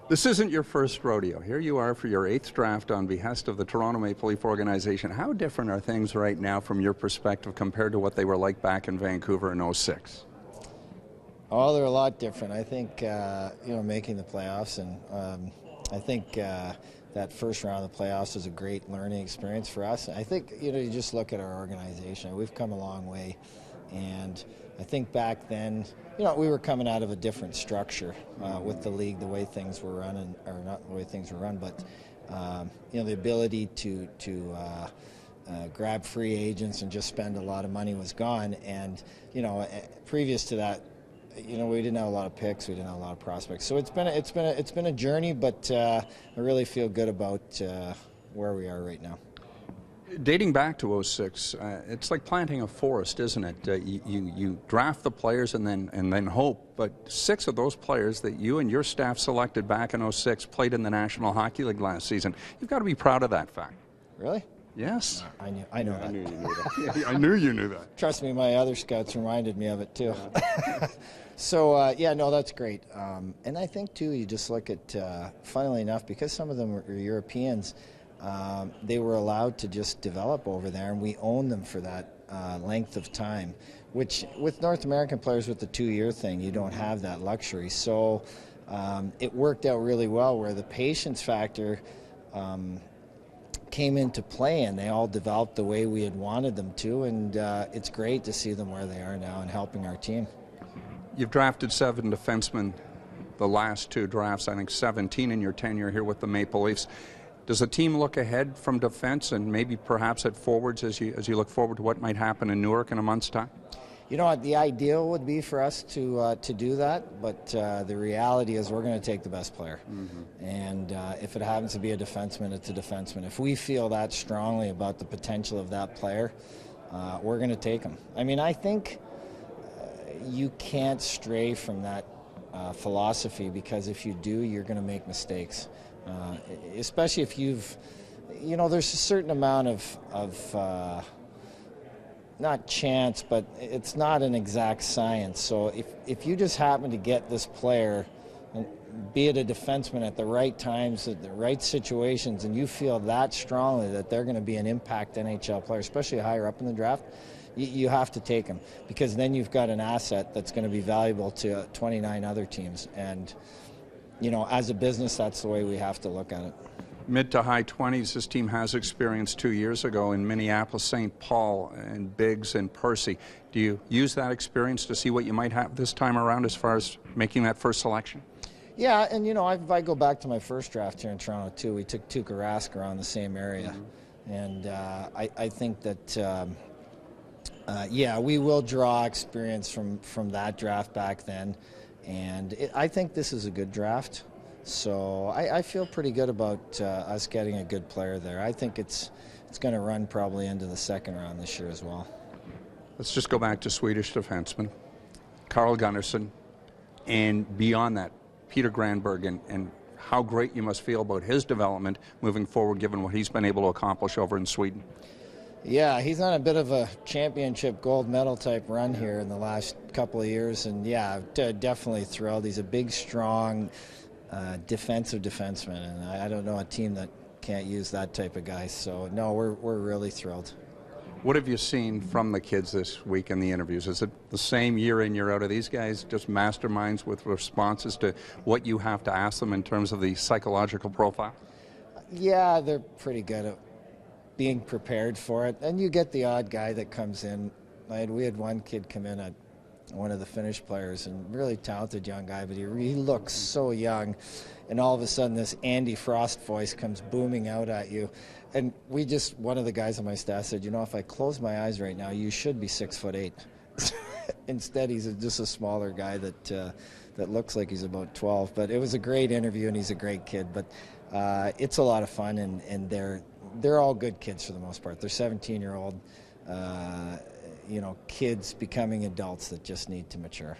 This isn't your first rodeo. Here you are for your 8th draft on behest of the Toronto Maple Leaf organization. How different are things right now from your perspective compared to what they were like back in Vancouver in '06? Oh, they're a lot different. I think, making the playoffs, and I think that first round of the playoffs was a great learning experience for us. I think, you just look at our organization. We've come a long way, and I think back then, we were coming out of a different structure with the league, the way things were run, or not the way things were run, but the ability to grab free agents and just spend a lot of money was gone. And previous to that, we didn't have a lot of picks, we didn't have a lot of prospects. So it's been a journey, but I really feel good about where we are right now. Dating back to '06, it's like planting a forest, isn't it? You draft the players and then hope. But 6 of those players that you and your staff selected back in '06 played in the National Hockey League last season. You've got to be proud of that fact. Really? Yes. I know that. I knew you knew that. I knew you knew that. Trust me, my other scouts reminded me of it too. So, that's great. And I think, too, you just look at, funnily enough, because some of them were Europeans, they were allowed to just develop over there, and we owned them for that length of time, which with North American players with the 2-year thing, you don't have that luxury. So it worked out really well where the patience factor came into play, and they all developed the way we had wanted them to, and it's great to see them where they are now and helping our team. You've drafted 7 defensemen the last 2 drafts, I think 17 in your tenure here with the Maple Leafs. Does the team look ahead from defense and maybe perhaps at forwards as you look forward to what might happen in Newark in a month's time? The ideal would be for us to do that, but the reality is we're going to take the best player. Mm-hmm. And if it happens to be a defenseman, it's a defenseman. If we feel that strongly about the potential of that player, we're going to take him. I think you can't stray from that philosophy, because if you do, you're going to make mistakes. Especially if there's a certain amount of not chance, but it's not an exact science. So if you just happen to get this player, and be it a defenseman, at the right times, at the right situations, and you feel that strongly that they're going to be an impact NHL player, especially higher up in the draft, you have to take them, because then you've got an asset that's going to be valuable to 29 other teams. And as a business, that's the way we have to look at it. Mid to high 20s, this team has experienced 2 years ago in Minneapolis, St. Paul, and Biggs and Percy. Do you use that experience to see what you might have this time around as far as making that first selection? Yeah, and if I go back to my first draft here in Toronto too, we took Tuukka Rask around the same area. Mm-hmm. And I think that, we will draw experience from that draft back then. And I think this is a good draft. So I feel pretty good about us getting a good player there. I think it's going to run probably into the second round this year as well. Let's just go back to Swedish defenseman Carl Gunnarsson, and beyond that, Peter Granberg, and how great you must feel about his development moving forward, given what he's been able to accomplish over in Sweden. Yeah, he's on a bit of a championship gold medal type run here in the last couple of years, and definitely thrilled. He's a big, strong, defensive defenseman, and I don't know a team that can't use that type of guy. So no, we're really thrilled. What have you seen from the kids this week in the interviews? Is it the same year in, year out? Are these guys just masterminds with responses to what you have to ask them in terms of the psychological profile? Yeah, they're pretty good at being prepared for it. And you get the odd guy that comes in. We had one kid come in, one of the Finnish players, and really talented young guy, but he looks so young. And all of a sudden this Andy Frost voice comes booming out at you. And one of the guys on my staff said, if I close my eyes right now, you should be 6'8". Instead, he's just a smaller guy that looks like he's about 12. But it was a great interview, and he's a great kid. But it's a lot of fun, and they're all good kids for the most part. They're 17-year-old, kids becoming adults that just need to mature.